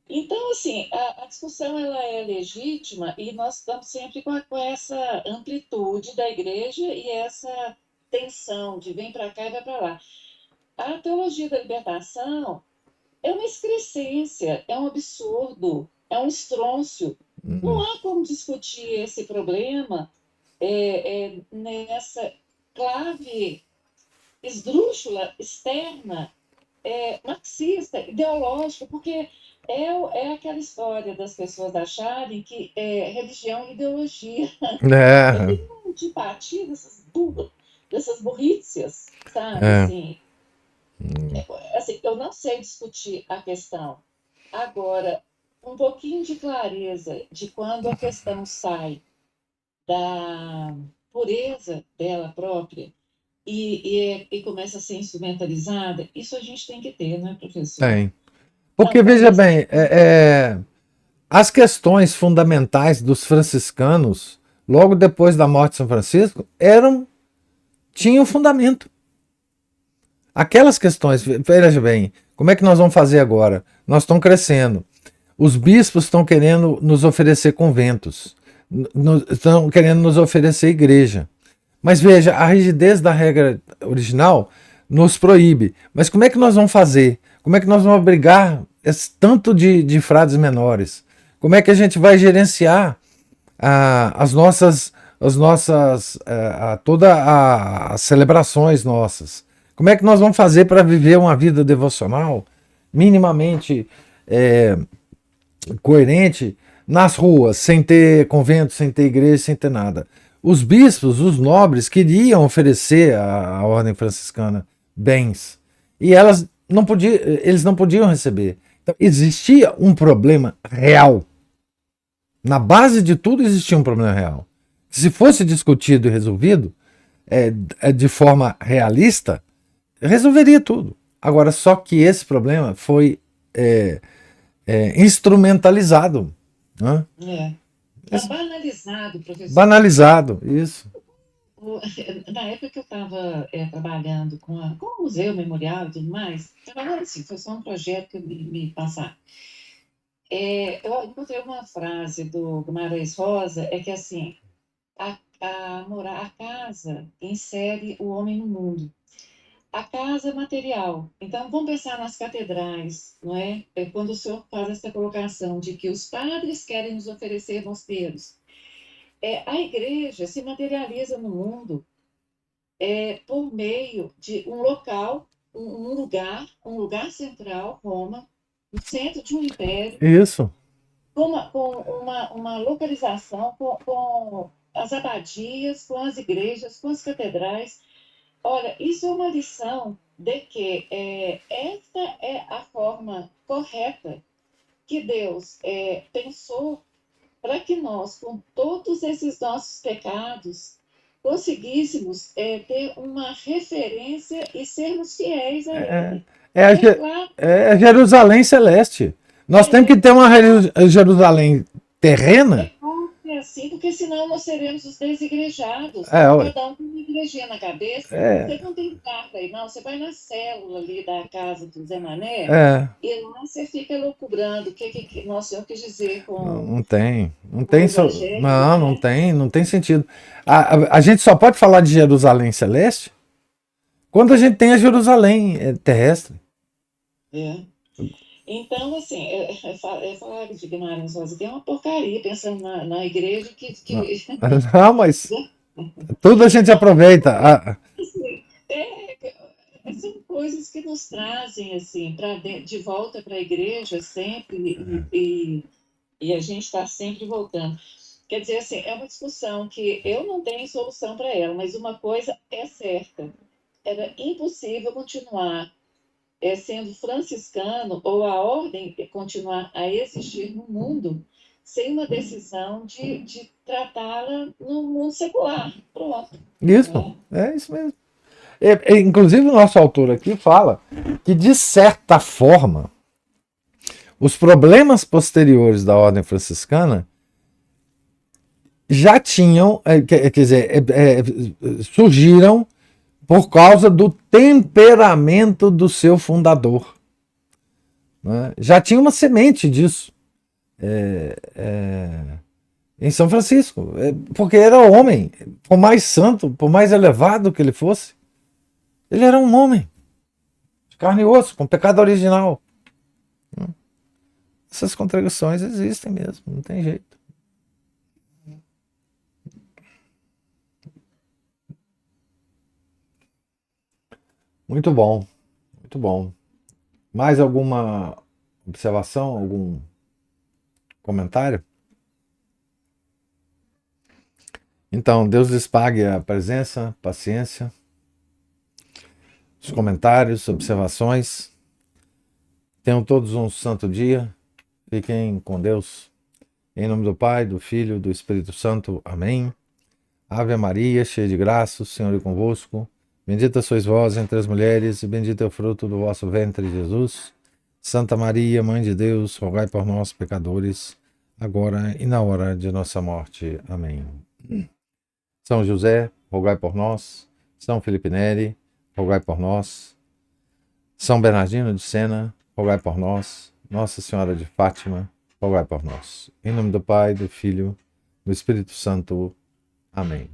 Então, assim, a discussão ela é legítima e nós estamos sempre com essa amplitude da igreja e essa tensão de vem para cá e vai para lá. A teologia da libertação é uma excrescência, é um absurdo, é um estrôncio. Não há como discutir esse problema nessa clave esdrúxula, externa, marxista, ideológica, porque é aquela história das pessoas acharem que religião é ideologia. Eu É. tenho uma antipatia dessas burrícias, sabe? É. Assim, eu não sei discutir a questão. Agora, um pouquinho de clareza de quando a questão sai da pureza dela própria e começa a ser instrumentalizada, isso a gente tem que ter, né, professor? Tem. Porque, veja bem, as questões fundamentais dos franciscanos, logo depois da morte de São Francisco, tinham fundamento. Aquelas questões, veja bem, como é que nós vamos fazer agora? Nós estamos crescendo. Os bispos estão querendo nos oferecer conventos, estão querendo nos oferecer igreja. Mas veja, a rigidez da regra original nos proíbe. Mas como é que nós vamos fazer? Como é que nós vamos abrigar esse tanto de frades menores? Como é que a gente vai gerenciar todas as celebrações nossas? Como é que nós vamos fazer para viver uma vida devocional minimamente coerente nas ruas, sem ter convento, sem ter igreja, sem ter nada? Os bispos, os nobres, queriam oferecer à ordem franciscana bens, e eles não podiam receber. Então, existia um problema real. Na base de tudo existia um problema real. Se fosse discutido e resolvido de forma realista, resolveria tudo. Agora, só que esse problema foi instrumentalizado. Né? Tá banalizado, professor. Banalizado, isso. Na época que eu estava trabalhando com o Museu Memorial e tudo mais, trabalhando assim, foi só um projeto que me passaram. Eu encontrei uma frase do Guimarães Rosa, que assim, a casa insere o homem no mundo. A casa é material. Então, vamos pensar nas catedrais, não é? Quando o senhor faz essa colocação de que os padres querem nos oferecer mosteiros. A igreja se materializa no mundo por meio de um local, um lugar central, Roma, no centro de um império. Isso. Com uma localização com as abadias, com as igrejas, com as catedrais. Olha, isso é uma lição de que esta é a forma correta que Deus pensou para que nós, com todos esses nossos pecados, conseguíssemos ter uma referência e sermos fiéis a Ele. É Jerusalém celeste. Nós temos que ter uma Jerusalém terrena. Assim, porque senão nós seremos os desigrejados. Cada um com uma igrejinha na cabeça. Você não tem carta aí, não. Você vai na célula ali da casa do Zé Mané e lá você fica loucubrando o que Nosso Senhor quis dizer com. Não tem sentido. A gente só pode falar de Jerusalém celeste quando a gente tem a Jerusalém terrestre. Então, assim, falar de Guimarães Rosa tem uma porcaria, pensando na igreja que... Não, mas tudo a gente aproveita. São coisas que nos trazem, assim, de volta para a igreja sempre, e a gente está sempre voltando. Quer dizer, assim, é uma discussão que eu não tenho solução para ela, mas uma coisa é certa. Era impossível continuar sendo franciscano ou a ordem continuar a existir no mundo sem uma decisão de tratá-la no mundo secular. Pronto. Isso, é isso mesmo. Inclusive o nosso autor aqui fala que, de certa forma, os problemas posteriores da ordem franciscana já tinham, quer dizer, surgiram por causa do temperamento do seu fundador. Né? Já tinha uma semente disso em São Francisco, porque era homem, por mais santo, por mais elevado que ele fosse, ele era um homem, de carne e osso, com pecado original. Essas contradições existem mesmo, não tem jeito. Muito bom, muito bom. Mais alguma observação, algum comentário? Então, Deus lhes pague a presença, paciência, os comentários, observações. Tenham todos um santo dia. Fiquem com Deus. Em nome do Pai, do Filho e do Espírito Santo. Amém. Ave Maria, cheia de graça, o Senhor é convosco. Bendita sois vós entre as mulheres, e bendito é o fruto do vosso ventre, Jesus. Santa Maria, Mãe de Deus, rogai por nós, pecadores, agora e na hora de nossa morte. Amém. São José, rogai por nós. São Felipe Neri, rogai por nós. São Bernardino de Sena, rogai por nós. Nossa Senhora de Fátima, rogai por nós. Em nome do Pai, do Filho, do Espírito Santo. Amém.